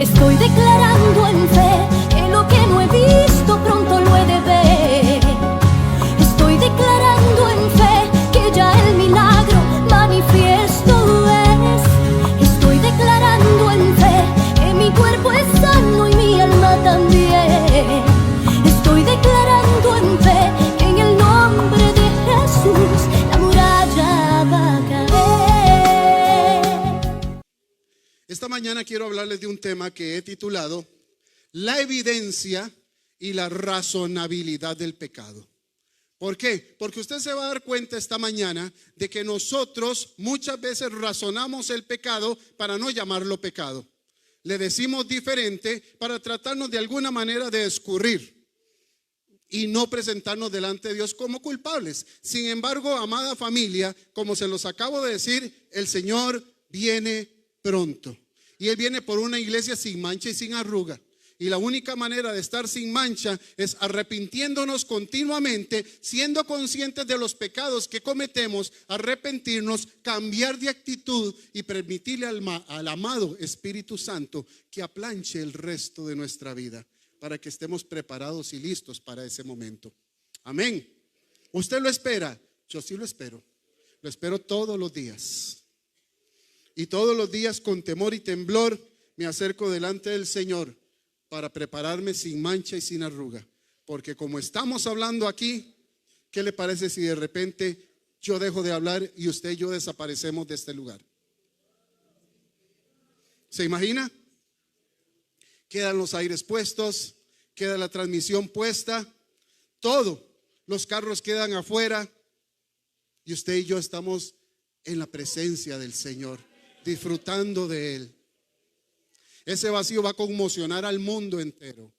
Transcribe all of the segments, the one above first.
Estoy declarando en fe que lo que no he visto pronto lo he de ver. Estoy declarando en fe que ya el milagro manifiesto es. Estoy declarando en fe que mi cuerpo es sano y mi alma también. Estoy declarando en fe que en el nombre de Jesús la muralla va a caer. Esta mañana quiero hablarles de un tema que he titulado La evidencia y la razonabilidad del pecado. ¿Por qué? Porque usted se va a dar cuenta esta mañana de que nosotros muchas veces razonamos el pecado para no llamarlo pecado. Le decimos diferente para tratarnos de alguna manera de escurrir y no presentarnos delante de Dios como culpables. Sin embargo, amada familia, como se los acabo de decir, el Señor viene pronto. Y Él viene por una iglesia sin mancha y sin arruga. Y la única manera de estar sin mancha es arrepintiéndonos continuamente, siendo conscientes de los pecados que cometemos, arrepentirnos, cambiar de actitud y permitirle al amado Espíritu Santo que aplanche el resto de nuestra vida para que estemos preparados y listos para ese momento. Amén. ¿Usted lo espera? Yo sí lo espero. Lo espero todos los días. Y todos los días con temor y temblor me acerco delante del Señor para prepararme sin mancha y sin arruga. Porque como estamos hablando aquí, ¿qué le parece si de repente yo dejo de hablar y usted y yo desaparecemos de este lugar? ¿Se imagina? Quedan los aires puestos, queda la transmisión puesta, todo. Los carros quedan afuera y usted y yo estamos en la presencia del Señor, disfrutando de Él. Ese vacío va a conmocionar al mundo entero.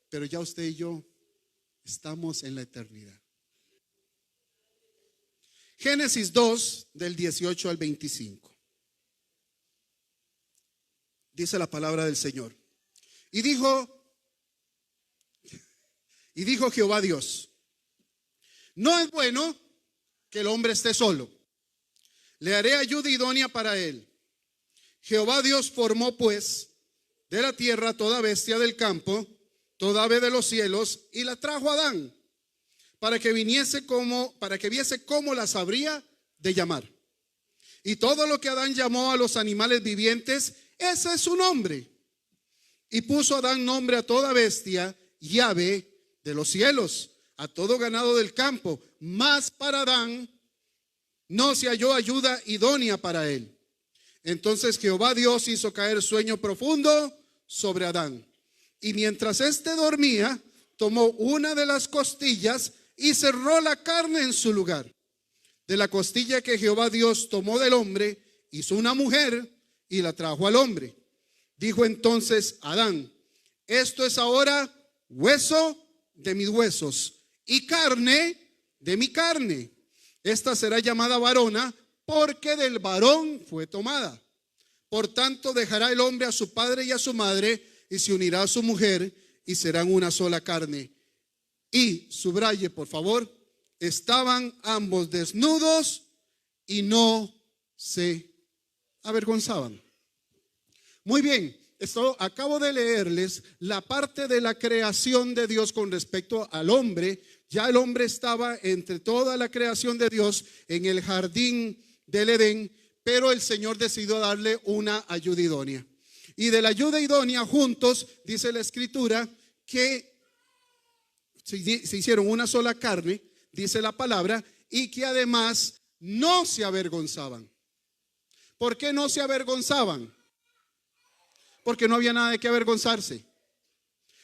Pero ya usted y yo estamos en la eternidad. Génesis 2, del 18 al 25. Dice la palabra del Señor. Y dijo Jehová Dios: no es bueno que el hombre esté solo. Le haré ayuda idónea para él. Jehová Dios formó pues de la tierra toda bestia del campo, toda ave de los cielos, y la trajo a Adán, para que viese cómo las habría de llamar. Y todo lo que Adán llamó a los animales vivientes, ese es su nombre. Y puso Adán nombre a toda bestia y ave de los cielos, a todo ganado del campo. Mas para Adán no se halló ayuda idónea para él. Entonces Jehová Dios hizo caer sueño profundo sobre Adán. Y mientras éste dormía, tomó una de las costillas y cerró la carne en su lugar. De la costilla que Jehová Dios tomó del hombre, hizo una mujer y la trajo al hombre. Dijo entonces Adán: esto es ahora hueso de mis huesos y carne de mi carne. Esta será llamada varona, porque del varón fue tomada. Por tanto dejará el hombre a su padre y a su madre, y se unirá a su mujer, y serán una sola carne. Y subraye por favor, estaban ambos desnudos y no se avergonzaban. Muy bien, acabo de leerles la parte de la creación de Dios con respecto al hombre. Ya el hombre estaba entre toda la creación de Dios en el jardín del Edén, pero el Señor decidió darle una ayuda idónea. Y de la ayuda idónea juntos, dice la Escritura, que se hicieron una sola carne, dice la palabra, y que además no se avergonzaban. ¿Por qué no se avergonzaban? Porque no había nada de qué avergonzarse.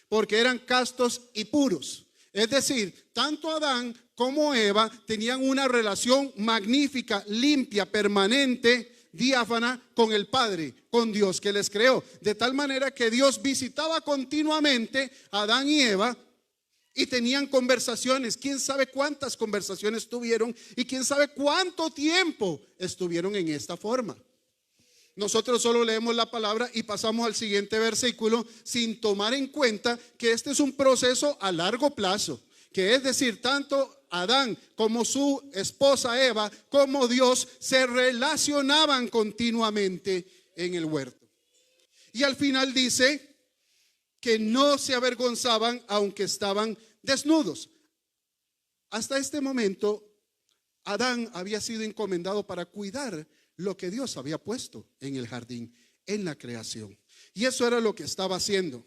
Porque eran castos y puros. Es decir, tanto Adán como Eva tenían una relación magnífica, limpia, permanente, diáfana con el Padre, con Dios que les creó. De tal manera que Dios visitaba continuamente a Adán y Eva y tenían conversaciones. Quién sabe cuántas conversaciones tuvieron y quién sabe cuánto tiempo estuvieron en esta forma. Nosotros solo leemos la palabra y pasamos al siguiente versículo sin tomar en cuenta que este es un proceso a largo plazo, que es decir, tanto Adán como su esposa Eva como Dios se relacionaban continuamente en el huerto. Y al final dice que no se avergonzaban aunque estaban desnudos. Hasta este momento, Adán había sido encomendado para cuidar lo que Dios había puesto en el jardín, en la creación. Y eso era lo que estaba haciendo.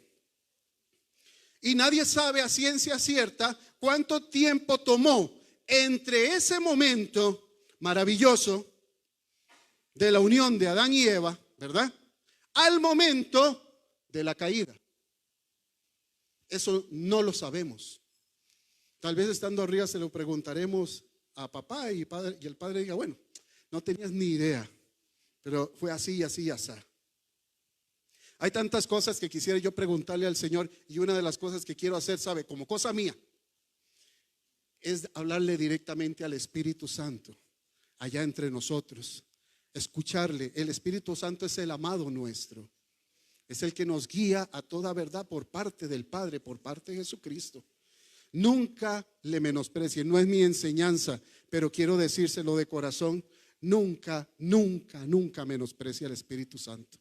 Y nadie sabe a ciencia cierta cuánto tiempo tomó entre ese momento maravilloso de la unión de Adán y Eva, ¿verdad?, al momento de la caída. Eso no lo sabemos. Tal vez estando arriba se lo preguntaremos a papá y el padre diga, bueno, no tenías ni idea, pero fue así, así, así. Hay tantas cosas que quisiera yo preguntarle al Señor, y una de las cosas que quiero hacer, sabe, como cosa mía, es hablarle directamente al Espíritu Santo, allá entre nosotros, escucharle. El Espíritu Santo es el amado nuestro, es el que nos guía a toda verdad por parte del Padre, por parte de Jesucristo. Nunca le menosprecie, no es mi enseñanza, pero quiero decírselo de corazón, nunca, nunca, nunca menosprecie al Espíritu Santo.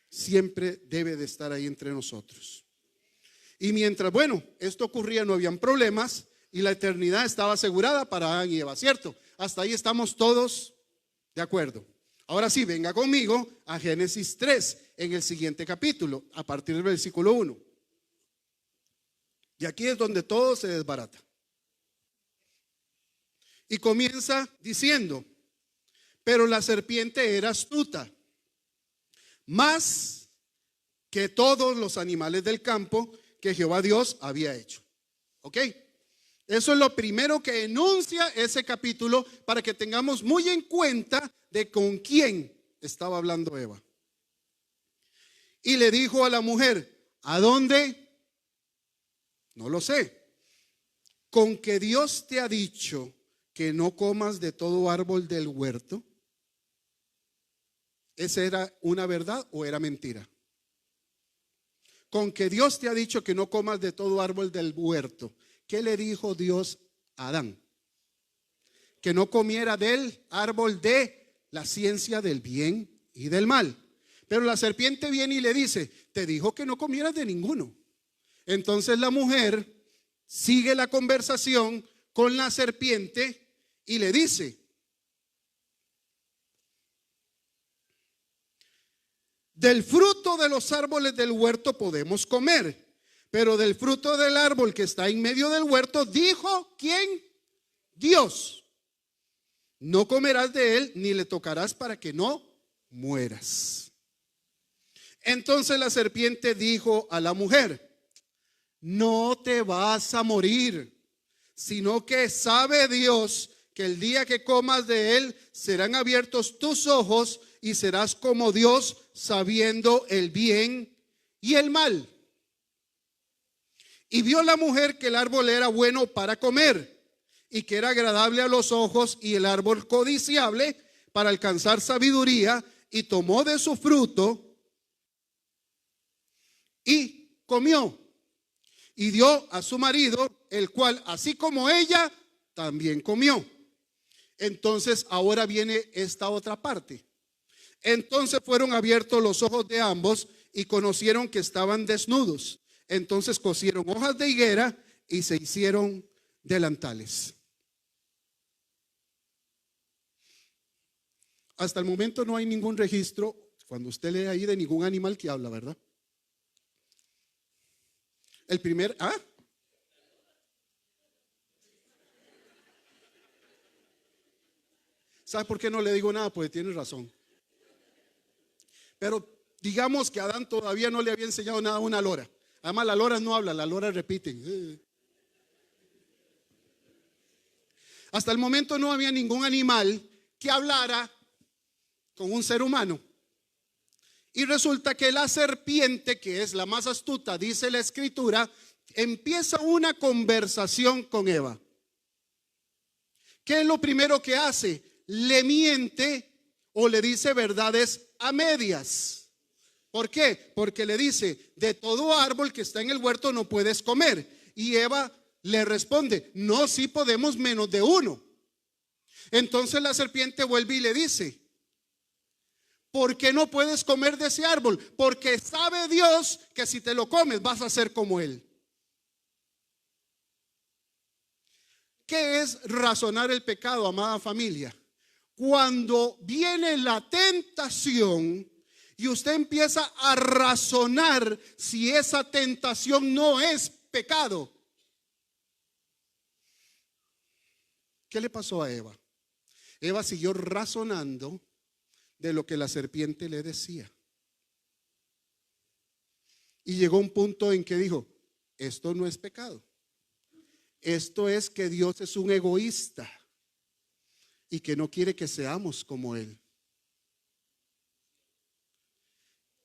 Siempre debe de estar ahí entre nosotros. Y mientras, bueno, esto ocurría, no habían problemas y la eternidad estaba asegurada para Adán y Eva, ¿cierto? Hasta ahí estamos todos de acuerdo. Ahora sí, venga conmigo a Génesis 3, en el siguiente capítulo, a partir del versículo 1. Y aquí es donde todo se desbarata. Y comienza diciendo, pero la serpiente era astuta, más que todos los animales del campo que Jehová Dios había hecho. ¿Ok? Eso es lo primero que enuncia ese capítulo, para que tengamos muy en cuenta de con quién estaba hablando Eva. Y le dijo a la mujer, ¿a dónde? No lo sé. ¿Con que Dios te ha dicho que no comas de todo árbol del huerto? ¿Esa era una verdad o era mentira? Con que Dios te ha dicho que no comas de todo árbol del huerto. ¿Qué le dijo Dios a Adán? Que no comiera del árbol de la ciencia del bien y del mal. Pero la serpiente viene y le dice, te dijo que no comieras de ninguno. Entonces la mujer sigue la conversación con la serpiente y le dice, del fruto de los árboles del huerto podemos comer, pero del fruto del árbol que está en medio del huerto, dijo, ¿quién? Dios, no comerás de él ni le tocarás para que no mueras. Entonces la serpiente dijo a la mujer, no te vas a morir, sino que sabe Dios que el día que comas de él serán abiertos tus ojos y serás como Dios, sabiendo el bien y el mal. Y vio la mujer que el árbol era bueno para comer y que era agradable a los ojos y el árbol codiciable para alcanzar sabiduría, y tomó de su fruto y comió y dio a su marido, el cual así como ella también comió. Entonces ahora viene esta otra parte. Entonces fueron abiertos los ojos de ambos y conocieron que estaban desnudos. Entonces cosieron hojas de higuera y se hicieron delantales. Hasta el momento no hay ningún registro, cuando usted lee ahí, de ningún animal que habla, ¿verdad? El primer, ¿sabe por qué no le digo nada? Pues tiene razón. Pero digamos que a Adán todavía no le había enseñado nada a una lora. Además, las loras no hablan, las loras repiten. Hasta el momento no había ningún animal que hablara con un ser humano. Y resulta que la serpiente, que es la más astuta, dice la escritura, empieza una conversación con Eva. ¿Qué es lo primero que hace? Le miente o le dice verdades a medias. ¿Por qué? Porque le dice, de todo árbol que está en el huerto no puedes comer. Y Eva le responde, no, sí podemos menos de uno. Entonces la serpiente vuelve y le dice, ¿por qué no puedes comer de ese árbol? Porque sabe Dios que si te lo comes vas a ser como Él. ¿Qué es razonar el pecado, amada familia? Cuando viene la tentación y usted empieza a razonar si esa tentación no es pecado. ¿Qué le pasó a Eva? Eva siguió razonando de lo que la serpiente le decía. Y llegó un punto en que dijo, esto no es pecado. Esto es que Dios es un egoísta y que no quiere que seamos como Él.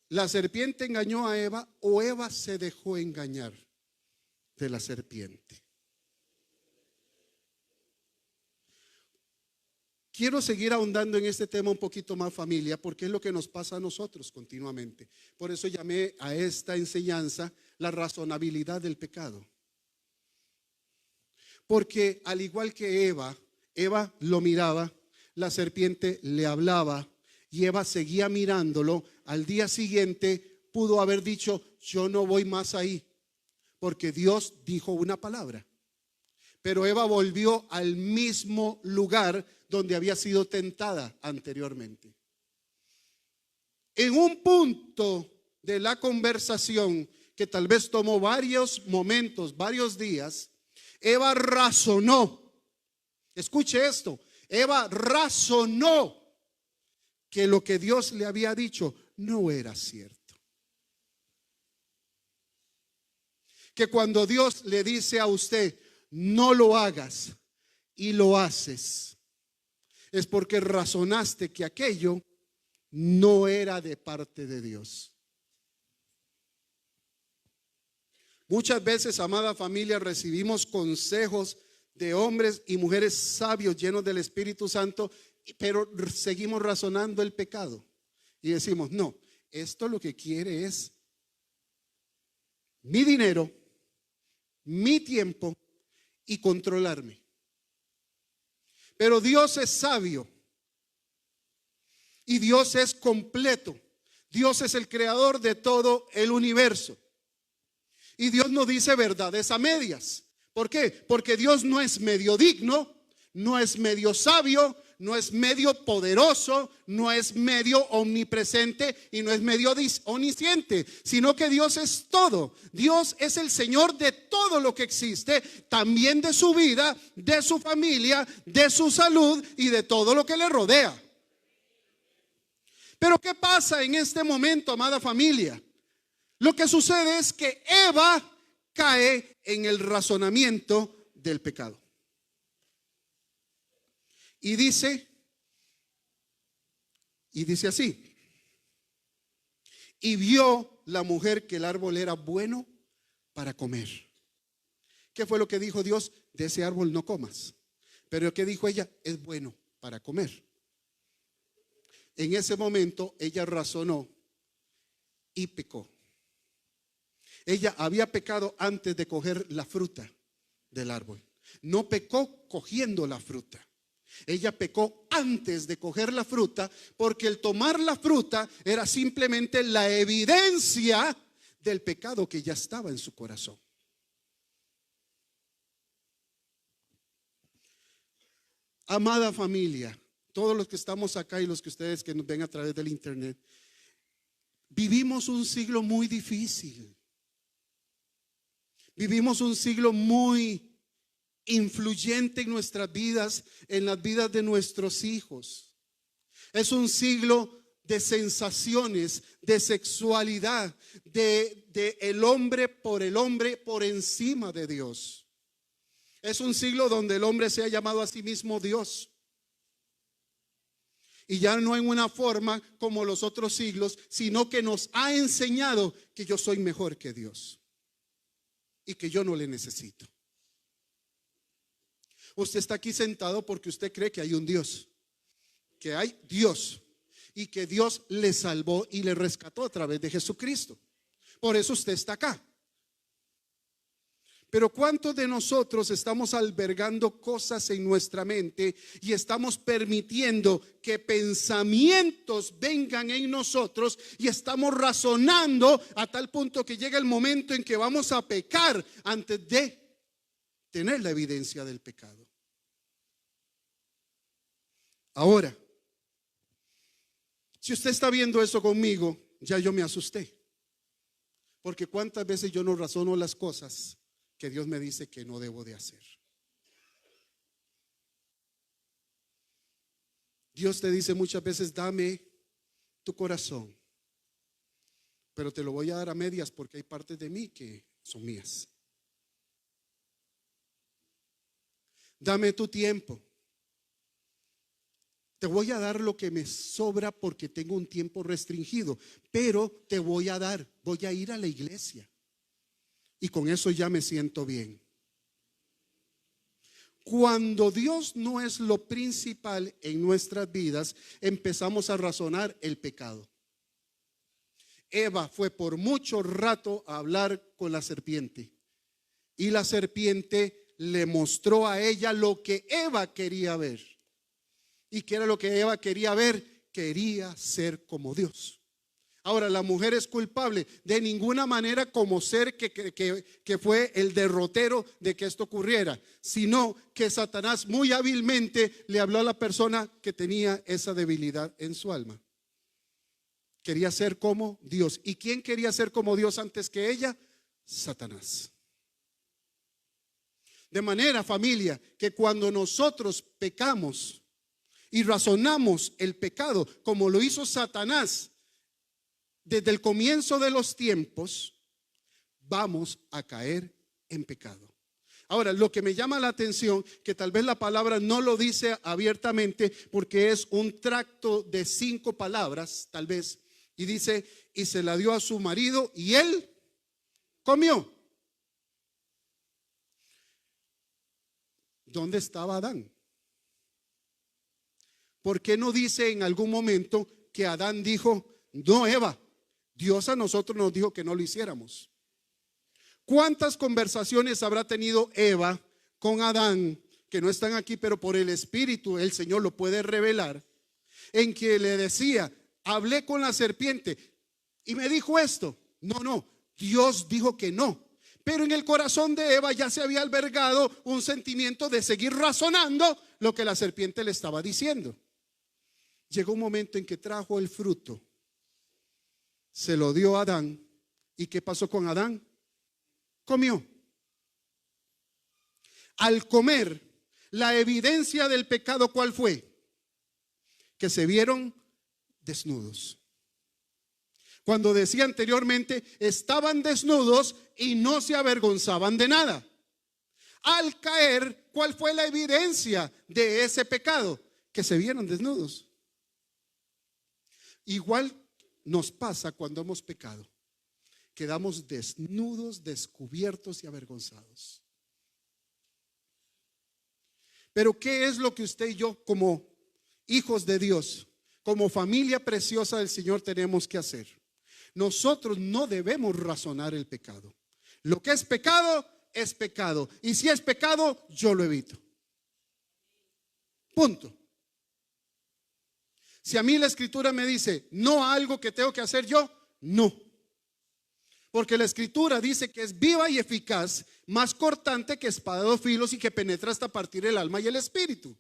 ¿La serpiente engañó a Eva o Eva se dejó engañar de la serpiente? Quiero seguir ahondando en este tema un poquito más, familia, porque es lo que nos pasa a nosotros continuamente. Por eso llamé a esta enseñanza la razonabilidad del pecado. Porque al igual que Eva lo miraba, la serpiente le hablaba y Eva seguía mirándolo. Al día siguiente pudo haber dicho, yo no voy más ahí, porque Dios dijo una palabra. Pero Eva volvió al mismo lugar donde había sido tentada anteriormente. En un punto de la conversación que tal vez tomó varios momentos, varios días, Eva razonó. Escuche esto, Eva razonó que lo que Dios le había dicho no era cierto. Que cuando Dios le dice a usted, no lo hagas, y lo haces, es porque razonaste que aquello no era de parte de Dios. Muchas veces, amada familia, recibimos consejos de hombres y mujeres sabios llenos del Espíritu Santo, pero seguimos razonando el pecado y decimos, no, esto lo que quiere es mi dinero, mi tiempo y controlarme. Pero Dios es sabio y Dios es completo. Dios es el creador de todo el universo. Y Dios no dice verdades a medias. ¿Por qué? Porque Dios no es medio digno, no es medio sabio, no es medio poderoso, no es medio omnipresente y no es medio omnisciente, sino que Dios es todo. Dios es el Señor de todo lo que existe, también de su vida, de su familia, de su salud y de todo lo que le rodea. Pero ¿qué pasa en este momento, amada familia? Lo que sucede es que Eva cae en el razonamiento del pecado. Y dice así: y vio la mujer que el árbol era bueno para comer. ¿Qué fue lo que dijo Dios? De ese árbol no comas. Pero ¿qué dijo ella? Es bueno para comer. En ese momento ella razonó y pecó. Ella había pecado antes de coger la fruta del árbol. No pecó cogiendo la fruta. Ella pecó antes de coger la fruta, porque el tomar la fruta era simplemente la evidencia del pecado que ya estaba en su corazón. Amada familia, todos los que estamos acá y los que ustedes que nos ven a través del internet, vivimos un siglo muy difícil. Vivimos un siglo muy influyente en nuestras vidas, en las vidas de nuestros hijos. Es un siglo de sensaciones, de sexualidad, de el hombre por encima de Dios. Es un siglo donde el hombre se ha llamado a sí mismo Dios. Y ya no en una forma como los otros siglos, sino que nos ha enseñado que yo soy mejor que Dios y que yo no le necesito. Usted está aquí sentado porque usted cree que hay un Dios, que hay Dios y que Dios le salvó y le rescató a través de Jesucristo. Por eso usted está acá. Pero ¿cuántos de nosotros estamos albergando cosas en nuestra mente y estamos permitiendo que pensamientos vengan en nosotros y estamos razonando a tal punto que llega el momento en que vamos a pecar antes de tener la evidencia del pecado? Ahora, si usted está viendo eso conmigo, ya yo me asusté. Porque cuántas veces yo no razono las cosas que Dios me dice que no debo de hacer. Dios te dice muchas veces: dame tu corazón, pero te lo voy a dar a medias porque hay partes de mí que son mías. Dame tu tiempo. Te voy a dar lo que me sobra porque tengo un tiempo restringido, pero te voy a dar, voy a ir a la iglesia. Y con eso ya me siento bien. Cuando Dios no es lo principal en nuestras vidas, empezamos a razonar el pecado. Eva fue por mucho rato a hablar con la serpiente, y la serpiente le mostró a ella lo que Eva quería ver. ¿Y qué era lo que Eva quería ver? Quería ser como Dios. Ahora, la mujer es culpable de ninguna manera como ser que fue el derrotero de que esto ocurriera, sino que Satanás muy hábilmente le habló a la persona que tenía esa debilidad en su alma. Quería ser como Dios. ¿Y quién quería ser como Dios antes que ella? Satanás. De manera, familia, que cuando nosotros pecamos y razonamos el pecado como lo hizo Satanás desde el comienzo de los tiempos, vamos a caer en pecado. Ahora, lo que me llama la atención, que tal vez la palabra no lo dice abiertamente porque es un tracto de 5 palabras, tal vez, y dice: y se la dio a su marido y él comió. ¿Dónde estaba Adán? ¿Por qué no dice en algún momento que Adán dijo: no, Eva, Dios a nosotros nos dijo que no lo hiciéramos? ¿Cuántas conversaciones habrá tenido Eva con Adán, que no están aquí, pero por el Espíritu el Señor lo puede revelar, en que le decía: hablé con la serpiente y me dijo esto? No, Dios dijo que no. Pero en el corazón de Eva ya se había albergado un sentimiento de seguir razonando lo que la serpiente le estaba diciendo. Llegó un momento en que trajo el fruto, se lo dio a Adán. ¿Y qué pasó con Adán? Comió. Al comer, la evidencia del pecado, ¿cuál fue? Que se vieron desnudos. Cuando decía anteriormente, estaban desnudos y no se avergonzaban de nada. Al caer, ¿cuál fue la evidencia de ese pecado? Que se vieron desnudos. Igual nos pasa cuando hemos pecado. Quedamos desnudos, descubiertos y avergonzados. Pero ¿qué es lo que usted y yo, como hijos de Dios, como familia preciosa del Señor, tenemos que hacer? Nosotros no debemos razonar el pecado. Lo que es pecado, es pecado. Y si es pecado, yo lo evito. Punto. Si a mí la Escritura me dice no a algo que tengo que hacer yo, no. Porque la Escritura dice que es viva y eficaz, más cortante que espada de dos filos y que penetra hasta partir el alma y el espíritu.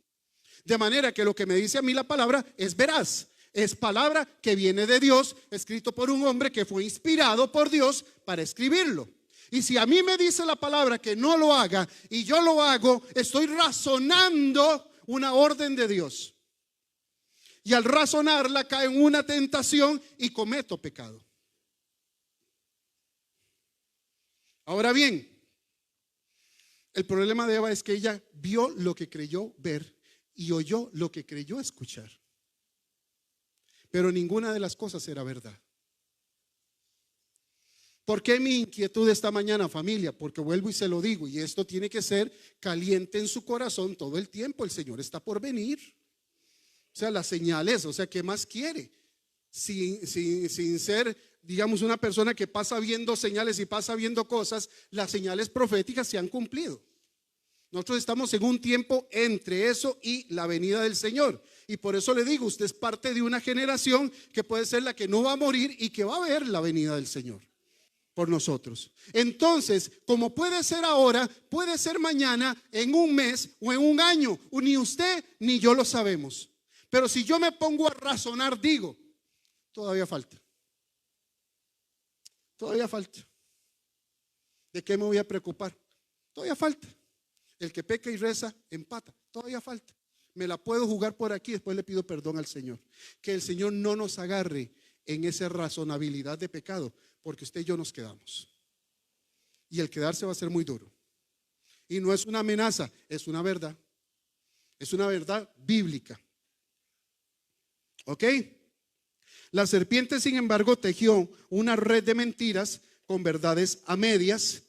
De manera que lo que me dice a mí la palabra es veraz. Es palabra que viene de Dios, escrito por un hombre que fue inspirado por Dios para escribirlo. Y si a mí me dice la palabra que no lo haga y yo lo hago, estoy razonando una orden de Dios. Y al razonarla cae en una tentación y cometo pecado. Ahora bien, el problema de Eva es que ella vio lo que creyó ver y oyó lo que creyó escuchar. Pero ninguna de las cosas era verdad. ¿Por qué mi inquietud esta mañana, familia? Porque vuelvo y se lo digo, y esto tiene que ser caliente en su corazón todo el tiempo. El Señor está por venir. O sea, las señales, o sea, ¿qué más quiere? Sin ser digamos, una persona que pasa viendo señales y pasa viendo cosas, las señales proféticas se han cumplido. Nosotros estamos en un tiempo entre eso y la venida del Señor. Y por eso le digo, usted es parte de una generación que puede ser la que no va a morir y que va a ver la venida del Señor por nosotros. Entonces, como puede ser ahora, puede ser mañana, en un mes o en un año. Ni usted ni yo lo sabemos. Pero si yo me pongo a razonar, digo, todavía falta. Todavía falta. ¿De qué me voy a preocupar? Todavía falta. El que peca y reza, empata. Todavía falta. Me la puedo jugar por aquí, después le pido perdón al Señor. Que el Señor no nos agarre en esa razonabilidad de pecado, porque usted y yo nos quedamos. Y el quedarse va a ser muy duro. Y no es una amenaza, es una verdad. Es una verdad bíblica. ¿Ok? La serpiente, sin embargo, tejió una red de mentiras con verdades a medias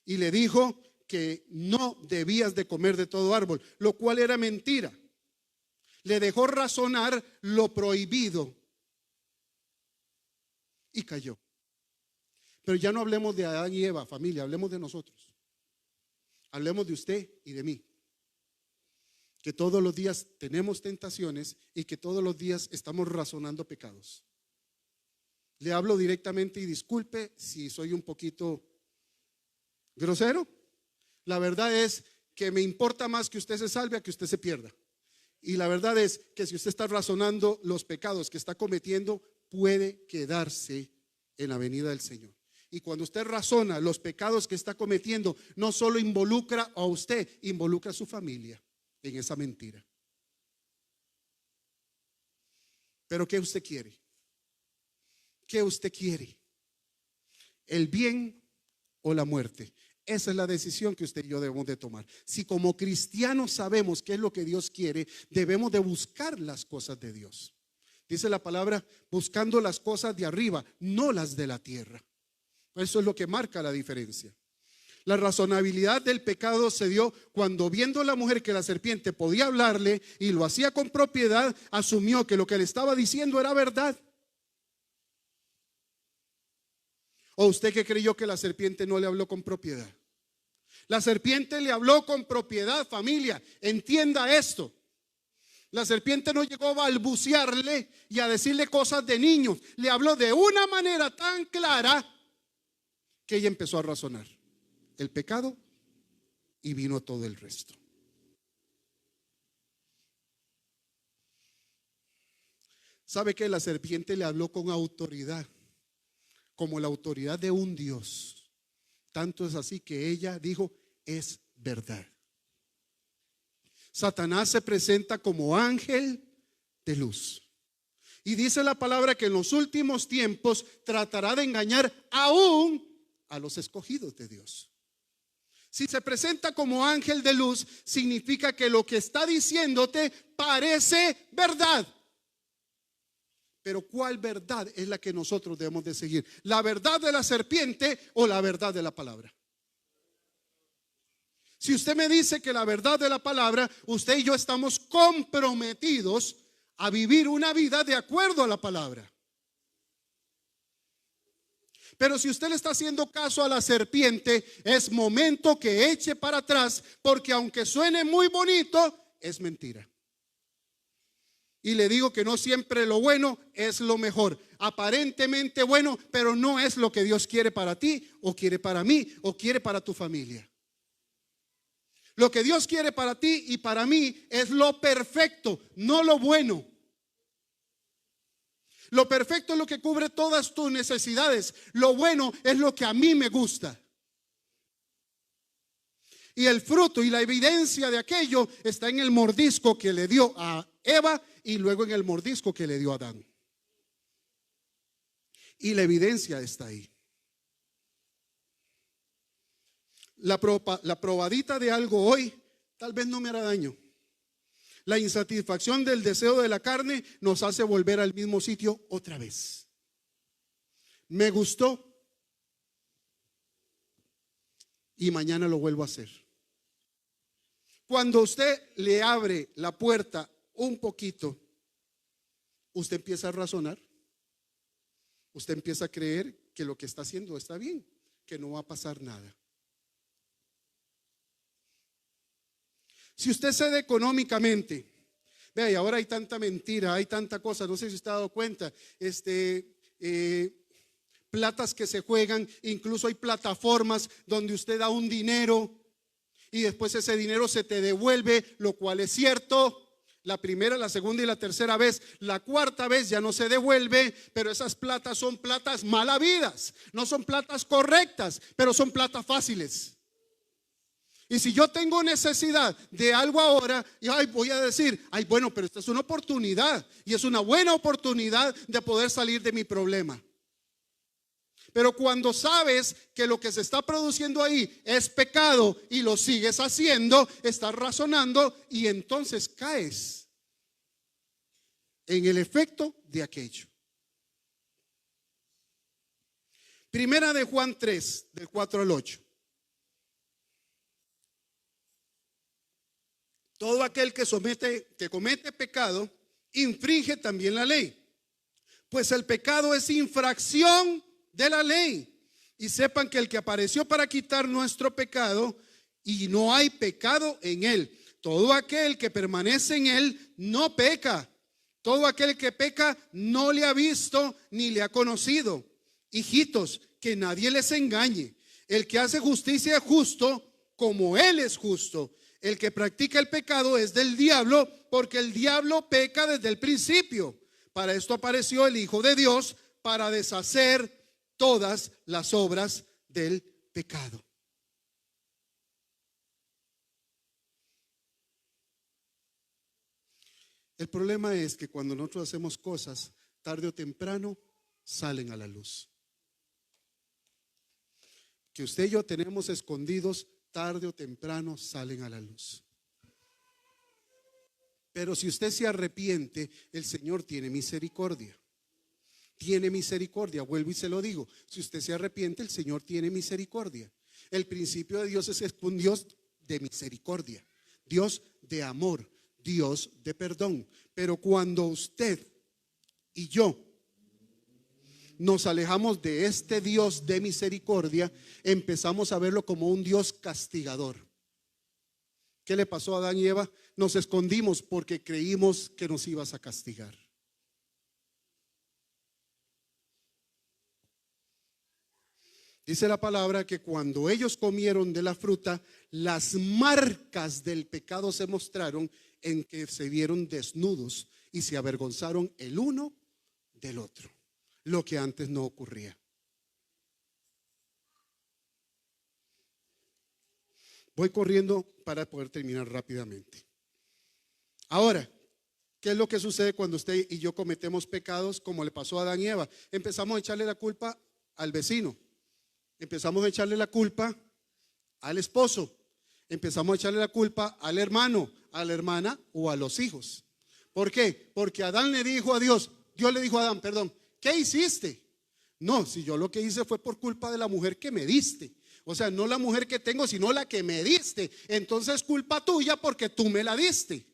y le dijo que no debías de comer de todo árbol, lo cual era mentira. Le dejó razonar lo prohibido y cayó. Pero ya no hablemos de Adán y Eva, familia, hablemos de nosotros. Hablemos de usted y de mí. Que todos los días tenemos tentaciones y que todos los días estamos razonando pecados. Le hablo directamente y disculpe si soy un poquito grosero. La verdad es que me importa más que usted se salve a que usted se pierda. Y la verdad es que si usted está razonando los pecados que está cometiendo, puede quedarse en la venida del Señor. Y cuando usted razona los pecados que está cometiendo, no solo involucra a usted, involucra a su familia en esa mentira. Pero ¿qué usted quiere? ¿Qué usted quiere? ¿El bien o la muerte? Esa es la decisión que usted y yo debemos de tomar. Si como cristianos sabemos qué es lo que Dios quiere, debemos de buscar las cosas de Dios. Dice la palabra, buscando las cosas de arriba, no las de la tierra. Eso es lo que marca la diferencia. La razonabilidad del pecado se dio cuando, viendo la mujer que la serpiente podía hablarle y lo hacía con propiedad, asumió que lo que le estaba diciendo era verdad. ¿O usted que creyó que la serpiente no le habló con propiedad? La serpiente le habló con propiedad, familia. Entienda esto. La serpiente no llegó a balbucearle y a decirle cosas de niños. Le habló de una manera tan clara que ella empezó a razonar el pecado y vino todo el resto. ¿Sabe que la serpiente le habló con autoridad? Como la autoridad de un Dios. Tanto es así que ella dijo, es verdad. Satanás se presenta como ángel de luz. Y dice la palabra que en los últimos tiempos tratará de engañar aún a los escogidos de Dios. Si se presenta como ángel de luz, significa que lo que está diciéndote parece verdad. Pero ¿cuál verdad es la que nosotros debemos de seguir? ¿La verdad de la serpiente o la verdad de la palabra? Si usted me dice que la verdad de la palabra, usted y yo estamos comprometidos a vivir una vida de acuerdo a la palabra. Pero si usted le está haciendo caso a la serpiente, es momento que eche para atrás, porque aunque suene muy bonito, es mentira. Y le digo que no siempre lo bueno es lo mejor. Aparentemente bueno, pero no es lo que Dios quiere para ti, o quiere para mí, o quiere para tu familia. Lo que Dios quiere para ti y para mí es lo perfecto, no lo bueno. Lo perfecto es lo que cubre todas tus necesidades. Lo bueno es lo que a mí me gusta. Y el fruto y la evidencia de aquello está en el mordisco que le dio a Eva y luego en el mordisco que le dio a Adán. Y la evidencia está ahí. La probadita de algo hoy tal vez no me hará daño. La insatisfacción del deseo de la carne nos hace volver al mismo sitio otra vez. Me gustó y mañana lo vuelvo a hacer. Cuando usted le abre la puerta un poquito, usted empieza a razonar. usted empieza a creer que lo que está haciendo está bien, que no va a pasar nada. Si usted cede económicamente, vea, y ahora hay tanta mentira, hay tanta cosa, no sé si usted ha dado cuenta, platas que se juegan, incluso hay plataformas donde usted da un dinero y después ese dinero se te devuelve, lo cual es cierto. La primera, la segunda y la tercera vez, la cuarta vez ya no se devuelve, pero esas platas son platas mal habidas, no son platas correctas, pero son platas fáciles. Y si yo tengo necesidad de algo ahora, y voy a decir, bueno, pero esta es una oportunidad, y es una buena oportunidad de poder salir de mi problema. Pero cuando sabes que lo que se está produciendo ahí es pecado y lo sigues haciendo, estás razonando y entonces caes en el efecto de aquello. Primera de Juan 3, del 4 al 8. Todo aquel que comete pecado, infringe también la ley. Pues el pecado es infracción de la ley. Y sepan que el que apareció para quitar nuestro pecado, y no hay pecado en él. Todo aquel que permanece en él no peca. Todo aquel que peca no le ha visto ni le ha conocido. Hijitos, que nadie les engañe. El que hace justicia es justo como él es justo. El que practica el pecado es del diablo, porque el diablo peca desde el principio. Para esto apareció el Hijo de Dios, para deshacer todas las obras del pecado. El problema es que cuando nosotros hacemos cosas, tarde o temprano salen a la luz. Que usted y yo tenemos escondidos, tarde o temprano salen a la luz. Pero si usted se arrepiente, el Señor tiene misericordia. Tiene misericordia, vuelvo y se lo digo. Si usted se arrepiente, el Señor tiene misericordia. El principio de Dios es un Dios de misericordia, Dios de amor, Dios de perdón. Pero cuando usted y yo nos alejamos de este Dios de misericordia, empezamos a verlo como un Dios castigador. ¿Qué le pasó a Adán y Eva? Nos escondimos porque creímos que nos ibas a castigar. Dice la palabra que cuando ellos comieron de la fruta, las marcas del pecado se mostraron, en que se vieron desnudos y se avergonzaron el uno del otro, lo que antes no ocurría. Voy corriendo para poder terminar rápidamente. Ahora, ¿qué es lo que sucede cuando usted y yo cometemos pecados como le pasó a Adán y Eva? Empezamos a echarle la culpa al vecino. Empezamos a echarle la culpa al esposo. Empezamos a echarle la culpa al hermano, a la hermana o a los hijos. ¿Por qué? Porque Adán le dijo a Dios, Dios le dijo a Adán, perdón, ¿qué hiciste? No, si yo lo que hice fue por culpa de la mujer que me diste. O sea, no la mujer que tengo, sino la que me diste. Entonces culpa tuya porque tú me la diste.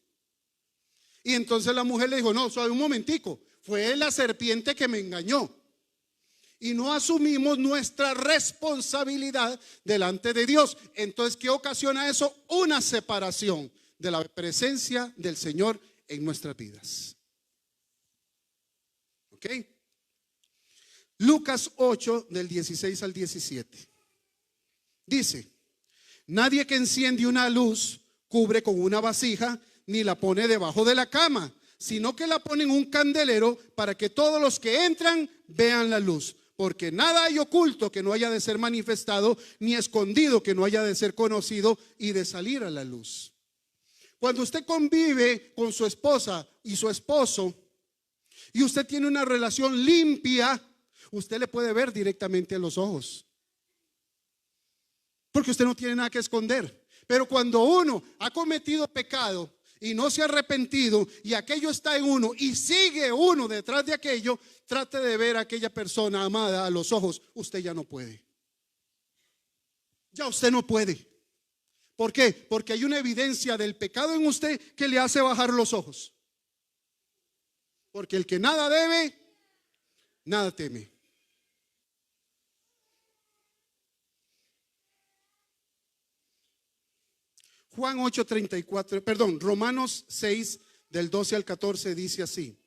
Y entonces la mujer le dijo, no, suave un momentico, fue la serpiente que me engañó. Y no asumimos nuestra responsabilidad delante de Dios. Entonces, ¿qué ocasiona eso? Una separación de la presencia del Señor en nuestras vidas. ¿Ok? Lucas 8, del 16 al 17. Dice, nadie que enciende una luz cubre con una vasija ni la pone debajo de la cama, sino que la pone en un candelero para que todos los que entran vean la luz. Porque nada hay oculto que no haya de ser manifestado, ni escondido que no haya de ser conocido y de salir a la luz. Cuando usted convive con su esposa y su esposo, y usted tiene una relación limpia, usted le puede ver directamente a los ojos. Porque usted no tiene nada que esconder. Pero cuando uno ha cometido pecado y no se ha arrepentido, y aquello está en uno y sigue uno detrás de aquello, trate de ver a aquella persona amada a los ojos. Usted ya no puede. Ya usted no puede. ¿Por qué? Porque hay una evidencia del pecado en usted que le hace bajar los ojos. Porque el que nada debe, nada teme. Juan 8:34, perdón, Romanos 6 del 12 al 14 dice así: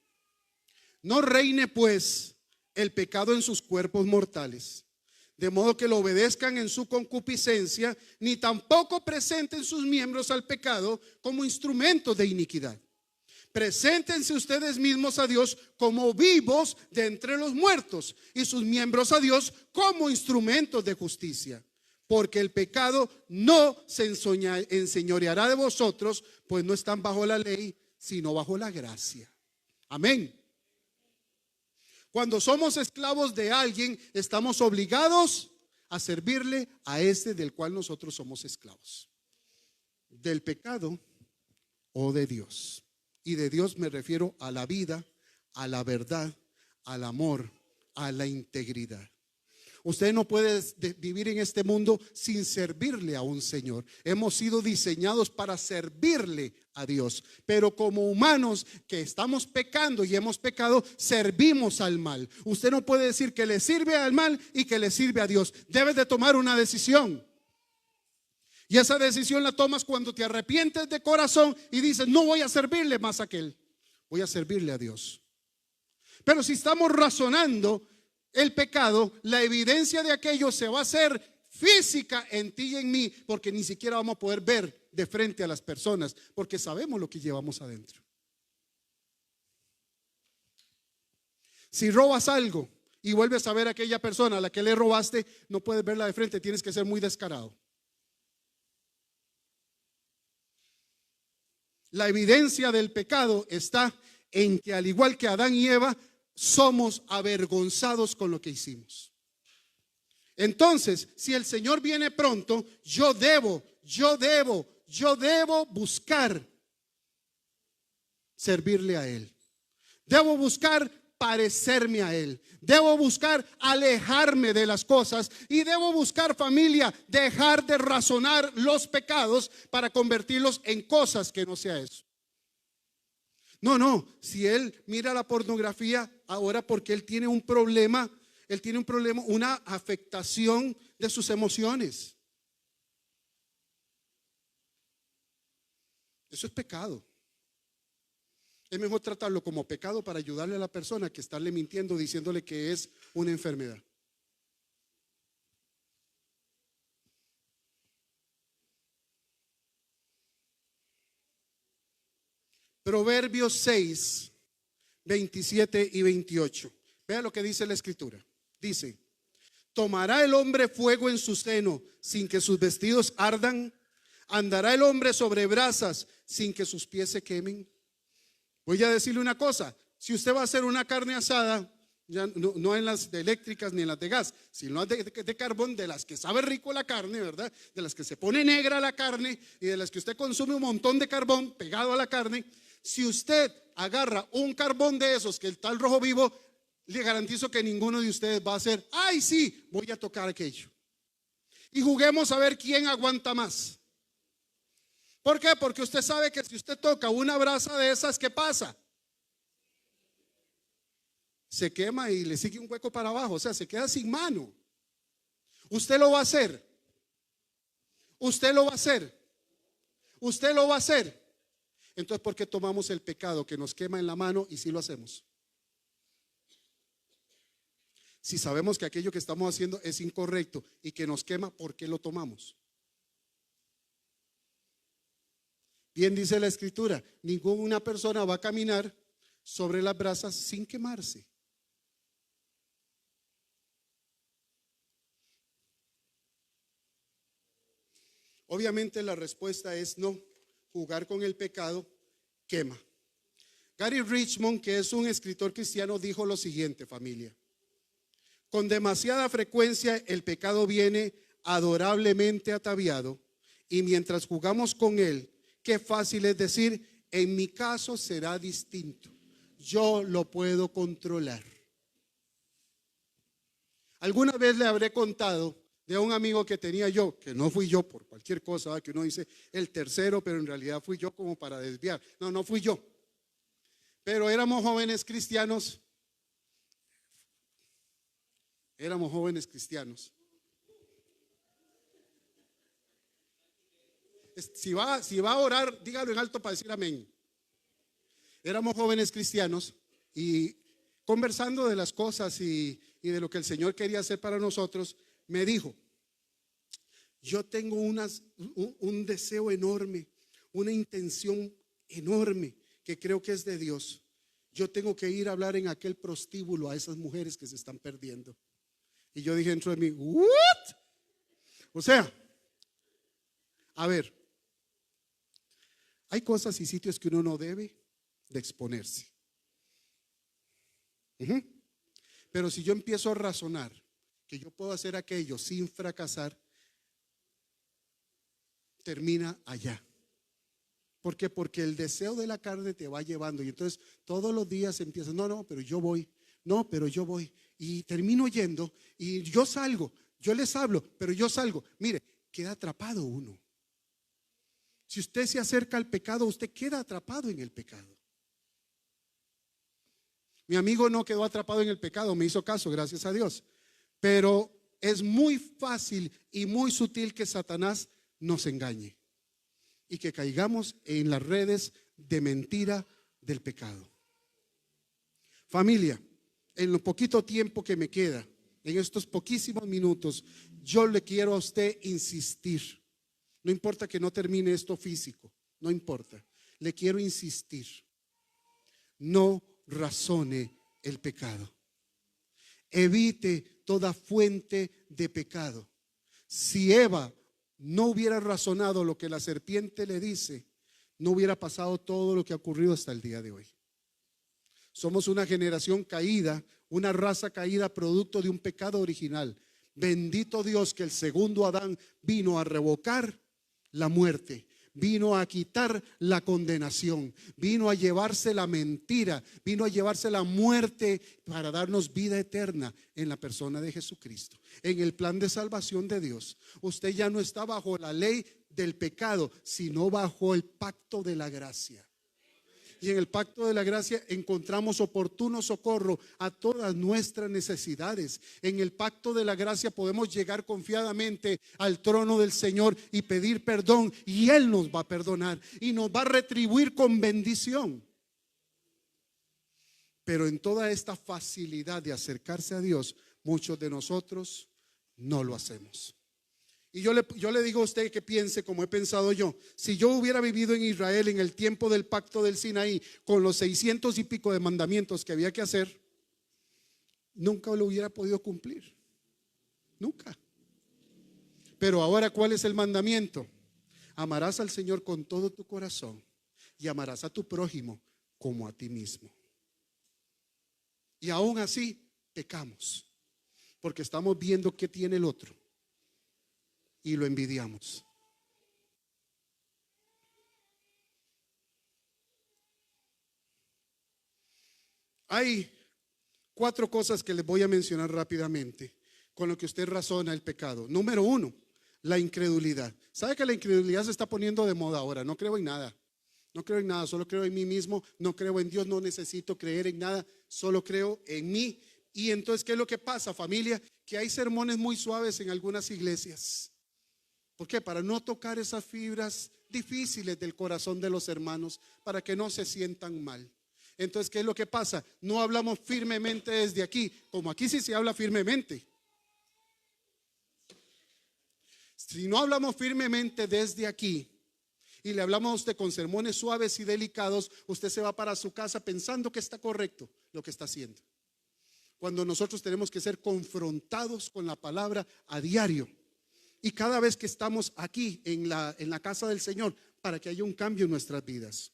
no reine pues el pecado en sus cuerpos mortales, de modo que lo obedezcan en su concupiscencia, ni tampoco presenten sus miembros al pecado como instrumentos de iniquidad. Preséntense ustedes mismos a Dios como vivos de entre los muertos, y sus miembros a Dios como instrumentos de justicia. Porque el pecado no se enseñoreará de vosotros, pues no están bajo la ley, sino bajo la gracia. Amén. Cuando somos esclavos de alguien, estamos obligados a servirle a ese del cual nosotros somos esclavos, del pecado o de Dios. Y de Dios me refiero a la vida, a la verdad, al amor, a la integridad. Usted no puede vivir en este mundo sin servirle a un Señor. Hemos sido diseñados para servirle a Dios, pero como humanos que estamos pecando y hemos pecado, servimos al mal. Usted no puede decir que le sirve al mal y que le sirve a Dios. Debes de tomar una decisión. Y esa decisión la tomas cuando te arrepientes de corazón y dices: no voy a servirle más a aquel, voy a servirle a Dios. Pero si estamos razonando el pecado, la evidencia de aquello se va a hacer física en ti y en mí, porque ni siquiera vamos a poder ver de frente a las personas, porque sabemos lo que llevamos adentro. Si robas algo y vuelves a ver a aquella persona a la que le robaste, no puedes verla de frente, tienes que ser muy descarado. La evidencia del pecado está en que, al igual que Adán y Eva, somos avergonzados con lo que hicimos. Entonces, si el Señor viene pronto, yo debo buscar servirle a Él. Debo buscar parecerme a Él. Debo buscar alejarme de las cosas, y debo buscar, familia, dejar de razonar los pecados para convertirlos en cosas que no sea eso. No, si él mira la pornografía ahora porque él tiene un problema, una afectación de sus emociones. Eso es pecado. Es mejor tratarlo como pecado para ayudarle a la persona que estarle mintiendo, diciéndole que es una enfermedad. Proverbios 6, 27 y 28. Vea lo que dice la escritura. Dice: ¿tomará el hombre fuego en su seno sin que sus vestidos ardan? ¿Andará el hombre sobre brasas sin que sus pies se quemen? Voy a decirle una cosa: si usted va a hacer una carne asada, ya no en las de eléctricas ni en las de gas, sino de carbón, de las que sabe rico la carne, ¿verdad? De las que se pone negra la carne y de las que usted consume un montón de carbón pegado a la carne. Si usted agarra un carbón de esos que está al rojo vivo, le garantizo que ninguno de ustedes va a hacer: ay, sí, voy a tocar aquello. Y juguemos a ver quién aguanta más. ¿Por qué? Porque usted sabe que si usted toca una brasa de esas, ¿qué pasa? Se quema y le sigue un hueco para abajo, o sea, se queda sin mano. Usted lo va a hacer. Usted lo va a hacer. Usted lo va a hacer. Entonces, ¿por qué tomamos el pecado que nos quema en la mano y sí lo hacemos? Si sabemos que aquello que estamos haciendo es incorrecto y que nos quema, ¿por qué lo tomamos? Bien dice la escritura: ninguna persona va a caminar sobre las brasas sin quemarse. Obviamente la respuesta es no. Jugar con el pecado quema. Gary Richmond, que es un escritor cristiano, dijo lo siguiente, familia: con demasiada frecuencia el pecado viene adorablemente ataviado, y mientras jugamos con él, qué fácil es decir: en mi caso será distinto, yo lo puedo controlar. Alguna vez le habré contado de un amigo que tenía yo, que no fui yo por cualquier cosa, ¿verdad? Que uno dice el tercero, pero en realidad fui yo como para desviar. No fui yo. Pero éramos jóvenes cristianos. Si va a orar, dígalo en alto para decir amén. Éramos jóvenes cristianos y conversando de las cosas y de lo que el Señor quería hacer para nosotros, me dijo: yo tengo un deseo enorme, una intención enorme que creo que es de Dios. Yo tengo que ir a hablar en aquel prostíbulo a esas mujeres que se están perdiendo. Y yo dije dentro de mí: ¿what? O sea, a ver, hay cosas y sitios que uno no debe de exponerse. Pero si yo empiezo a razonar que yo puedo hacer aquello sin fracasar, termina allá. ¿Por qué? Porque el deseo de la carne te va llevando y entonces todos los días empiezas: no, pero yo voy, no, pero yo voy, y termino yendo y yo salgo, yo les hablo, pero yo salgo. Mire, queda atrapado uno. Si usted se acerca al pecado, usted queda atrapado en el pecado. Mi amigo no quedó atrapado en el pecado, me hizo caso, gracias a Dios. Pero es muy fácil y muy sutil que Satanás nos engañe y que caigamos en las redes de mentira del pecado. Familia, en lo poquito tiempo que me queda, en estos poquísimos minutos, yo le quiero a usted insistir. No importa que no termine esto físico, no importa. Le quiero insistir: no razone el pecado. Evite toda fuente de pecado. Si Eva no hubiera razonado lo que la serpiente le dice, no hubiera pasado todo lo que ha ocurrido hasta el día de hoy. Somos una generación caída, una raza caída producto de un pecado original. Bendito Dios que el segundo Adán vino a revocar la muerte, vino a quitar la condenación, vino a llevarse la mentira, vino a llevarse la muerte para darnos vida eterna en la persona de Jesucristo. En el plan de salvación de Dios, usted ya no está bajo la ley del pecado, sino bajo el pacto de la gracia. Y en el pacto de la gracia encontramos oportuno socorro a todas nuestras necesidades. En el pacto de la gracia podemos llegar confiadamente al trono del Señor y pedir perdón, y Él nos va a perdonar y nos va a retribuir con bendición. Pero en toda esta facilidad de acercarse a Dios, muchos de nosotros no lo hacemos. Y yo le digo a usted que piense como he pensado yo. Si yo hubiera vivido en Israel en el tiempo del pacto del Sinaí, con los 600 y pico de mandamientos que había que hacer, nunca lo hubiera podido cumplir. Nunca. Pero ahora, ¿cuál es el mandamiento? Amarás al Señor con todo tu corazón y amarás a tu prójimo como a ti mismo. Y aún así pecamos, porque estamos viendo qué tiene el otro y lo envidiamos. Hay 4 cosas que les voy a mencionar rápidamente con lo que usted razona el pecado. Número 1, la incredulidad. ¿Sabe que la incredulidad se está poniendo de moda ahora? No creo en nada. No creo en nada, solo creo en mí mismo. No creo en Dios, no necesito creer en nada, solo creo en mí. Y entonces, ¿qué es lo que pasa, familia? Que hay sermones muy suaves en algunas iglesias. ¿Por qué? Para no tocar esas fibras difíciles del corazón de los hermanos, para que no se sientan mal. Entonces, ¿qué es lo que pasa? No hablamos firmemente desde aquí, como aquí sí se habla firmemente. Si no hablamos firmemente desde aquí y le hablamos a usted con sermones suaves y delicados, usted se va para su casa pensando que está correcto lo que está haciendo. Cuando nosotros tenemos que ser confrontados con la palabra a diario. Y cada vez que estamos aquí en la casa del Señor, para que haya un cambio en nuestras vidas.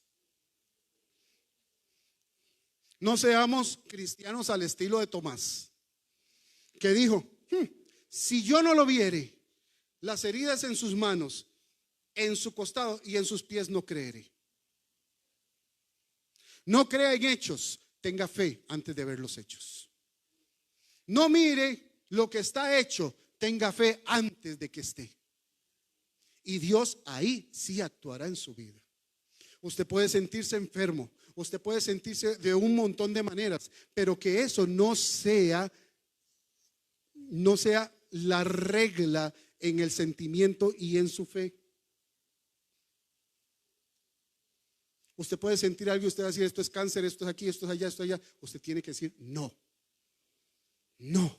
No seamos cristianos al estilo de Tomás, que dijo: si yo no lo viere, las heridas en sus manos, en su costado y en sus pies, no creeré. No crea en hechos, tenga fe antes de ver los hechos. No mire lo que está hecho, tenga fe antes de que esté. Y Dios ahí sí actuará en su vida. Usted puede sentirse enfermo, usted puede sentirse de un montón de maneras, pero que eso no sea la regla en el sentimiento y en su fe. Usted puede sentir algo y usted va a decir, esto es cáncer, esto es aquí, esto es allá, esto es allá. Usted tiene que decir, no. No.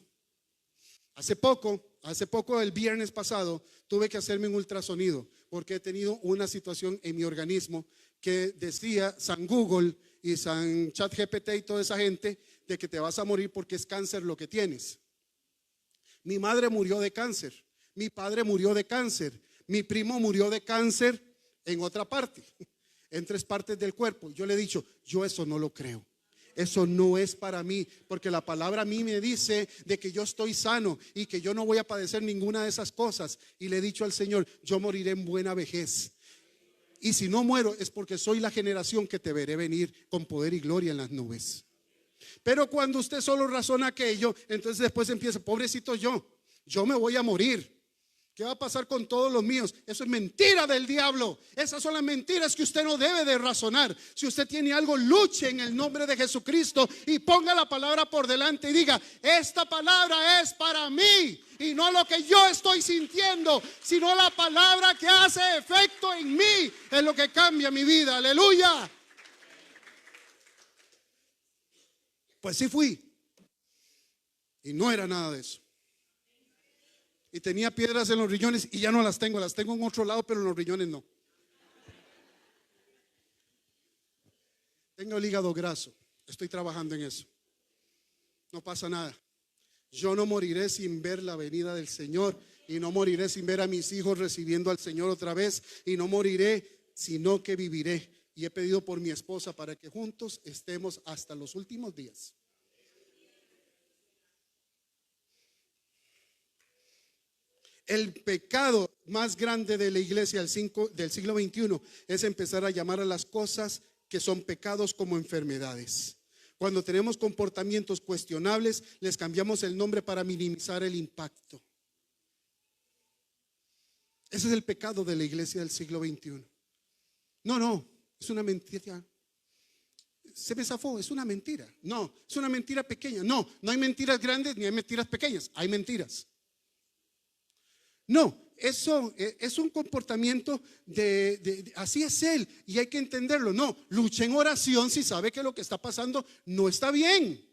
Hace poco, el viernes pasado, tuve que hacerme un ultrasonido porque he tenido una situación en mi organismo que decía San Google y San ChatGPT y toda esa gente de que te vas a morir porque es cáncer lo que tienes. Mi madre murió de cáncer, mi padre murió de cáncer, mi primo murió de cáncer en otra parte, en 3 partes del cuerpo. Yo le he dicho, yo eso no lo creo. Eso no es para mí, porque la palabra a mí me dice de que yo estoy sano y que yo no voy a padecer ninguna de esas cosas. Y le he dicho al Señor, yo moriré en buena vejez. Y si no muero es porque soy la generación que te veré venir con poder y gloria en las nubes. Pero cuando usted solo razona aquello, entonces después empieza, pobrecito yo me voy a morir. ¿Qué va a pasar con todos los míos? Eso es mentira del diablo. Esas son las mentiras que usted no debe de razonar. Si usted tiene algo, luche en el nombre de Jesucristo y ponga la palabra por delante y diga, esta palabra es para mí y no lo que yo estoy sintiendo, sino la palabra que hace efecto en mí es lo que cambia mi vida. Aleluya. Pues sí fui y no era nada de eso. Y tenía piedras en los riñones y ya no las tengo en otro lado, pero en los riñones no. Tengo el hígado graso, estoy trabajando en eso. No pasa nada. Yo no moriré sin ver la venida del Señor y no moriré sin ver a mis hijos recibiendo al Señor otra vez y no moriré, sino que viviré. Y he pedido por mi esposa para que juntos estemos hasta los últimos días. El pecado más grande de la iglesia del siglo XXI es empezar a llamar a las cosas que son pecados como enfermedades. Cuando tenemos comportamientos cuestionables, les cambiamos el nombre para minimizar el impacto. Ese es el pecado de la iglesia del siglo XXI. No, es una mentira. Se me zafó, es una mentira. No, es una mentira pequeña. No hay mentiras grandes ni hay mentiras pequeñas, hay mentiras. No, eso es un comportamiento así es él y hay que entenderlo. No, luche en oración si sabe que lo que está pasando no está bien.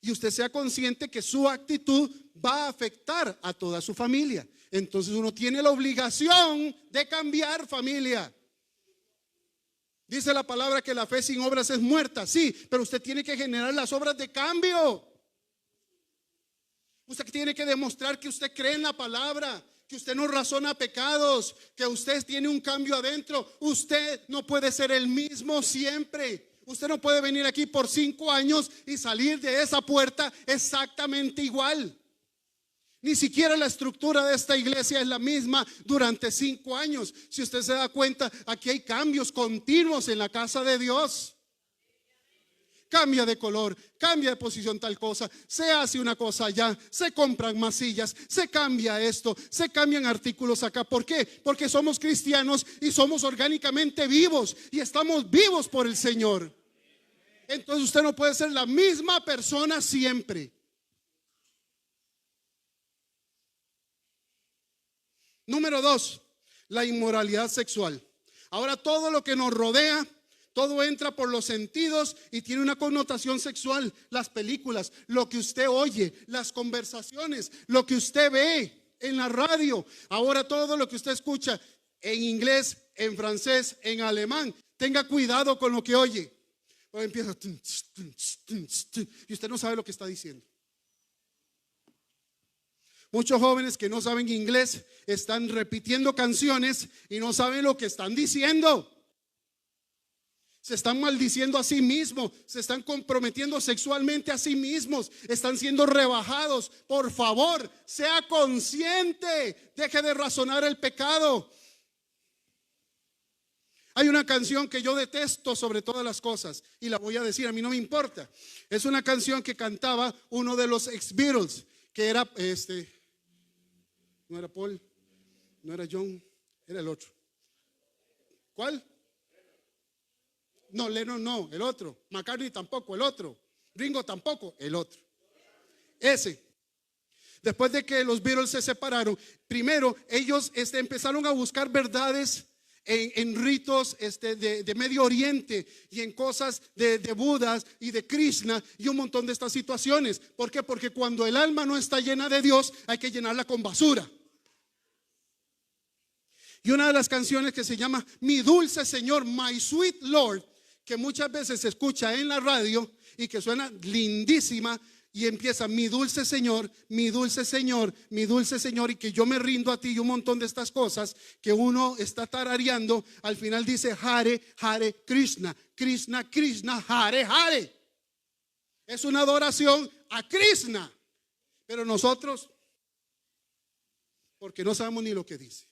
Y usted sea consciente que su actitud va a afectar a toda su familia. Entonces uno tiene la obligación de cambiar familia. Dice la palabra que la fe sin obras es muerta. Sí, pero usted tiene que generar las obras de cambio. Usted tiene que demostrar que usted cree en la palabra, que usted no razona pecados, que usted tiene un cambio adentro. Usted no puede ser el mismo siempre. Usted no puede venir aquí por 5 años y salir de esa puerta exactamente igual. Ni siquiera la estructura de esta iglesia es la misma durante 5 años. Si usted se da cuenta, aquí hay cambios continuos en la casa de Dios. Cambia de color, cambia de posición tal cosa, se hace una cosa allá, se compran más sillas, se cambia esto, se cambian artículos acá. ¿Por qué? Porque somos cristianos y somos orgánicamente vivos y estamos vivos por el Señor. Entonces usted no puede ser la misma persona siempre. Número 2, la inmoralidad sexual. Ahora todo lo que nos rodea, todo entra por los sentidos y tiene una connotación sexual. Las películas, lo que usted oye, las conversaciones, lo que usted ve en la radio. Ahora todo lo que usted escucha en inglés, en francés, en alemán. Tenga cuidado con lo que oye. Ahora empieza y usted no sabe lo que está diciendo. Muchos jóvenes que no saben inglés están repitiendo canciones y no saben lo que están diciendo. Se están maldiciendo a sí mismos, se están comprometiendo sexualmente a sí mismos, están siendo rebajados. Por favor, sea consciente, deje de razonar el pecado. Hay una canción que yo detesto sobre todas las cosas y la voy a decir, a mí no me importa. Es una canción que cantaba uno de los ex-Beatles, que era no era Paul, no era John, era el otro. ¿Cuál? No, Lennon no, el otro. McCartney tampoco, el otro. Ringo tampoco, el otro. Ese. Después de que los Beatles se separaron, primero ellos empezaron a buscar verdades en ritos de Medio Oriente y en cosas de Budas y de Krishna y un montón de estas situaciones. ¿Por qué? Porque cuando el alma no está llena de Dios, hay que llenarla con basura. Y una de las canciones que se llama Mi Dulce Señor, My Sweet Lord, que muchas veces se escucha en la radio y que suena lindísima, y empieza mi dulce Señor, mi dulce Señor, mi dulce Señor, y que yo me rindo a ti, y un montón de estas cosas que uno está tarareando. Al final dice Hare, Hare Krishna, Krishna, Krishna, Hare, Hare. Es una adoración a Krishna. Pero nosotros, porque no sabemos ni lo que dice,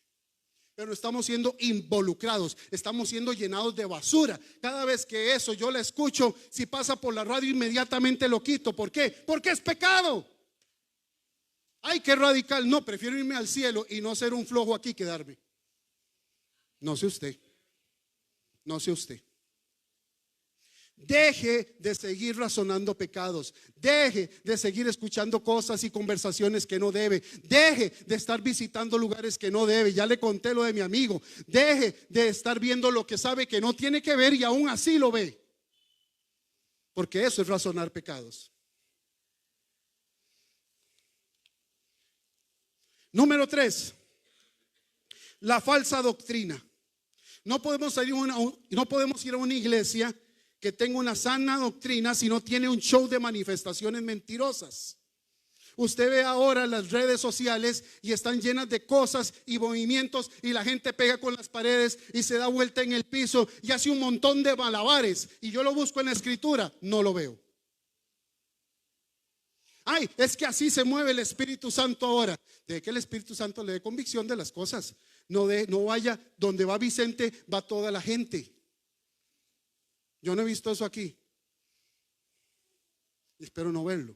pero estamos siendo involucrados, estamos siendo llenados de basura. Cada vez que eso yo la escucho, si pasa por la radio, inmediatamente lo quito. ¿Por qué? Porque es pecado. Ay, qué radical. No, prefiero irme al cielo y no ser un flojo aquí, quedarme. No sé usted, no sé usted. Deje de seguir razonando pecados. Deje de seguir escuchando cosas y conversaciones que no debe. Deje de estar visitando lugares que no debe. Ya le conté lo de mi amigo. Deje de estar viendo lo que sabe que no tiene que ver y aún así lo ve. Porque eso es razonar pecados. Número 3, la falsa doctrina. No podemos ir a una iglesia que tenga una sana doctrina si no tiene un show de manifestaciones mentirosas. Usted ve ahora las redes sociales y están llenas de cosas y movimientos, y la gente pega con las paredes y se da vuelta en el piso y hace un montón de malabares, y yo lo busco en la escritura, no lo veo. Ay, es que así se mueve el Espíritu Santo ahora. De que el Espíritu Santo le dé convicción de las cosas. No vaya donde va Vicente, va toda la gente. Yo no he visto eso aquí. Espero no verlo.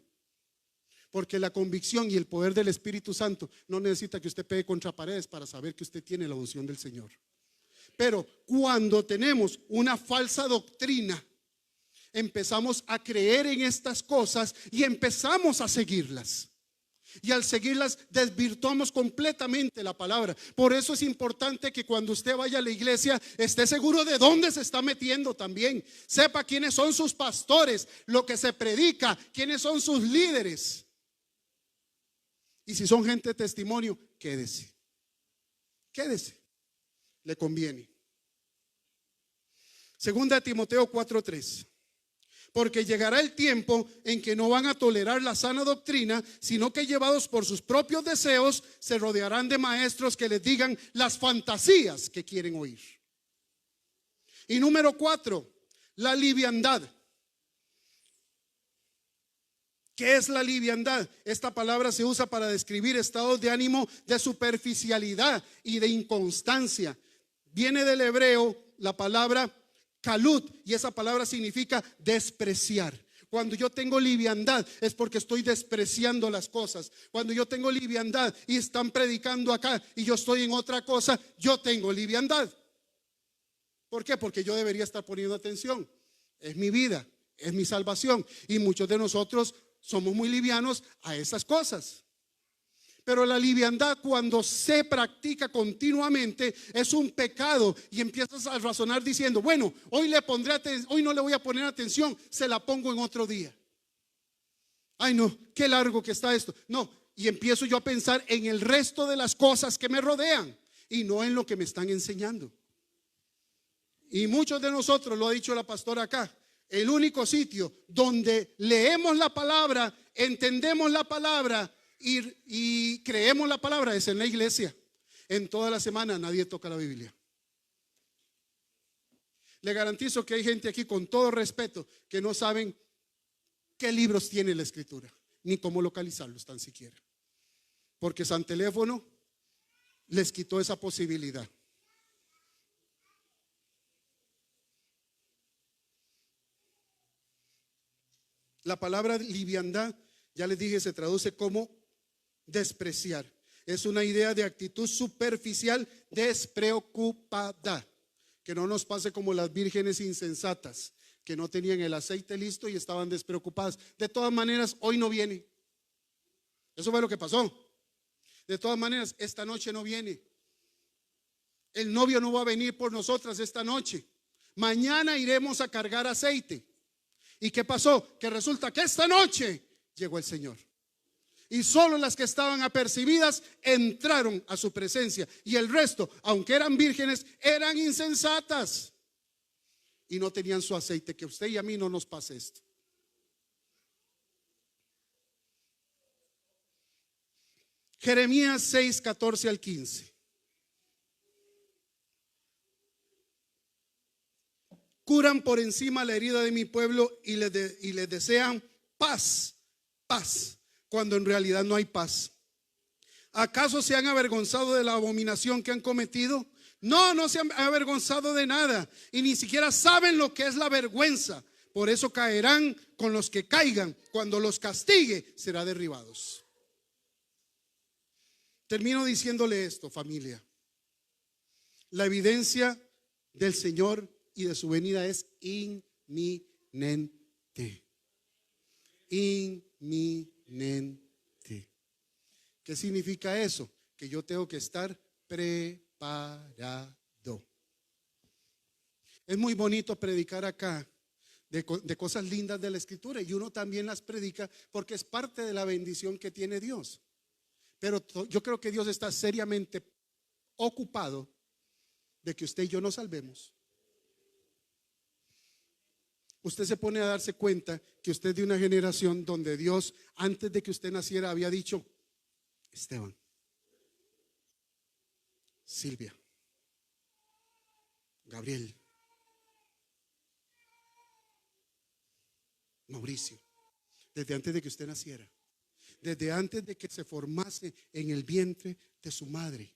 Porque la convicción y el poder del Espíritu Santo no necesita que usted pegue contra paredes para saber que usted tiene la unción del Señor. Pero cuando tenemos una falsa doctrina, empezamos a creer en estas cosas y empezamos a seguirlas. Y al seguirlas desvirtuamos completamente la palabra. Por eso es importante que cuando usted vaya a la iglesia esté seguro de dónde se está metiendo también. Sepa quiénes son sus pastores, lo que se predica, quiénes son sus líderes. Y si son gente de testimonio, quédese. Quédese. Le conviene. Segunda de Timoteo 4:3. Porque llegará el tiempo en que no van a tolerar la sana doctrina, sino que llevados por sus propios deseos se rodearán de maestros que les digan las fantasías que quieren oír. Y número 4, la liviandad. ¿Qué es la liviandad? Esta palabra se usa para describir estados de ánimo de superficialidad y de inconstancia. Viene del hebreo la palabra kalut, y esa palabra significa despreciar. Cuando yo tengo liviandad es porque estoy despreciando las cosas. Cuando yo tengo liviandad y están predicando acá y yo estoy en otra cosa, yo tengo liviandad. ¿Por qué? Porque yo debería estar poniendo atención. Es mi vida, es mi salvación, y muchos de nosotros somos muy livianos a esas cosas. Pero la liviandad, cuando se practica continuamente, es un pecado, y empiezas a razonar diciendo, bueno, hoy no le voy a poner atención, se la pongo en otro día. Ay no, qué largo que está esto. No, y empiezo yo a pensar en el resto de las cosas que me rodean y no en lo que me están enseñando. Y muchos de nosotros, lo ha dicho la pastora acá, el único sitio donde leemos la palabra, entendemos la palabra y creemos la palabra es en la iglesia. En toda la semana nadie toca la Biblia. Le garantizo que hay gente aquí, con todo respeto, que no saben qué libros tiene la escritura, ni cómo localizarlos tan siquiera, porque San Teléfono les quitó esa posibilidad. La palabra liviandad, ya les dije, se traduce como despreciar. Es una idea de actitud superficial, despreocupada. Que no nos pase como las vírgenes insensatas, que no tenían el aceite listo y estaban despreocupadas. De todas maneras, hoy no viene. Eso fue lo que pasó. De todas maneras, esta noche no viene. el novio no va a venir por nosotras esta noche. Mañana iremos a cargar aceite. ¿Y qué pasó? Que resulta que esta noche llegó el Señor. Y solo las que estaban apercibidas entraron a su presencia. Y el resto, aunque eran vírgenes, eran insensatas. Y no tenían su aceite. Que a usted y a mí no nos pase esto. Jeremías 6, 14 al 15. Curan por encima la herida de mi pueblo y les desean paz, paz, cuando en realidad no hay paz. ¿Acaso se han avergonzado de la abominación que han cometido? No, no se han avergonzado de nada y ni siquiera saben lo que es la vergüenza. Por eso caerán con los que caigan. Cuando los castigue, serán derribados. Termino diciéndole esto, familia. La evidencia del Señor y de su venida es inminente. Inminente. ¿Qué significa eso? Que yo tengo que estar preparado. Es muy bonito predicar acá de cosas lindas de la Escritura, y uno también las predica porque es parte de la bendición que tiene Dios. Pero yo creo que Dios está seriamente ocupado de que usted y yo nos salvemos. Usted se pone a darse cuenta que usted es de una generación donde Dios, antes de que usted naciera, había dicho: Esteban, Silvia, Gabriel, Mauricio. Desde antes de que usted naciera, desde antes de que se formase en el vientre de su madre,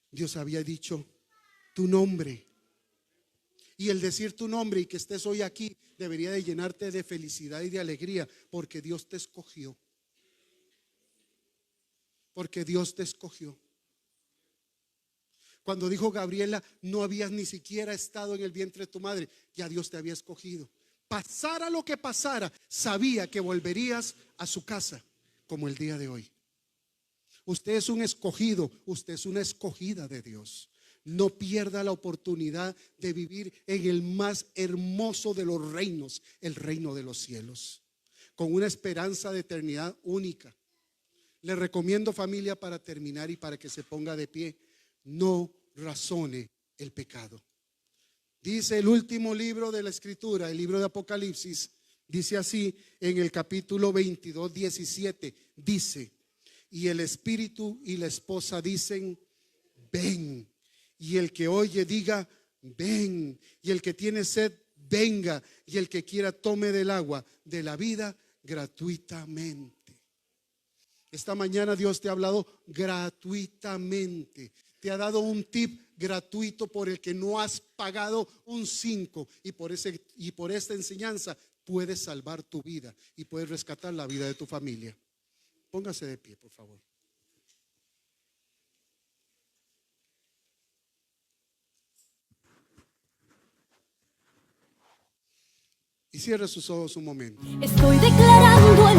Dios había dicho tu nombre. Y el decir tu nombre y que estés hoy aquí debería de llenarte de felicidad y de alegría, porque Dios te escogió. Porque Dios te escogió. Cuando dijo Gabriela, no habías ni siquiera estado en el vientre de tu madre, ya Dios te había escogido. Pasara lo que pasara, sabía que volverías a su casa, como el día de hoy. Usted es un escogido, usted es una escogida de Dios. No pierda la oportunidad de vivir en el más hermoso de los reinos, el reino de los cielos, con una esperanza de eternidad única. Le recomiendo, familia, para terminar y para que se ponga de pie: no razone el pecado. Dice el último libro de la Escritura, el libro de Apocalipsis, dice así en el capítulo 22, 17, dice: y el espíritu y la esposa dicen: ven. Y el que oye diga: ven. Y el que tiene sed, venga. Y el que quiera, tome del agua de la vida gratuitamente. Esta mañana Dios te ha hablado gratuitamente. Te ha dado un tip gratuito por el que no has pagado un 5. Y por esta enseñanza puedes salvar tu vida y puedes rescatar la vida de tu familia. Póngase de pie, por favor. Y cierre sus ojos un momento. Estoy declarando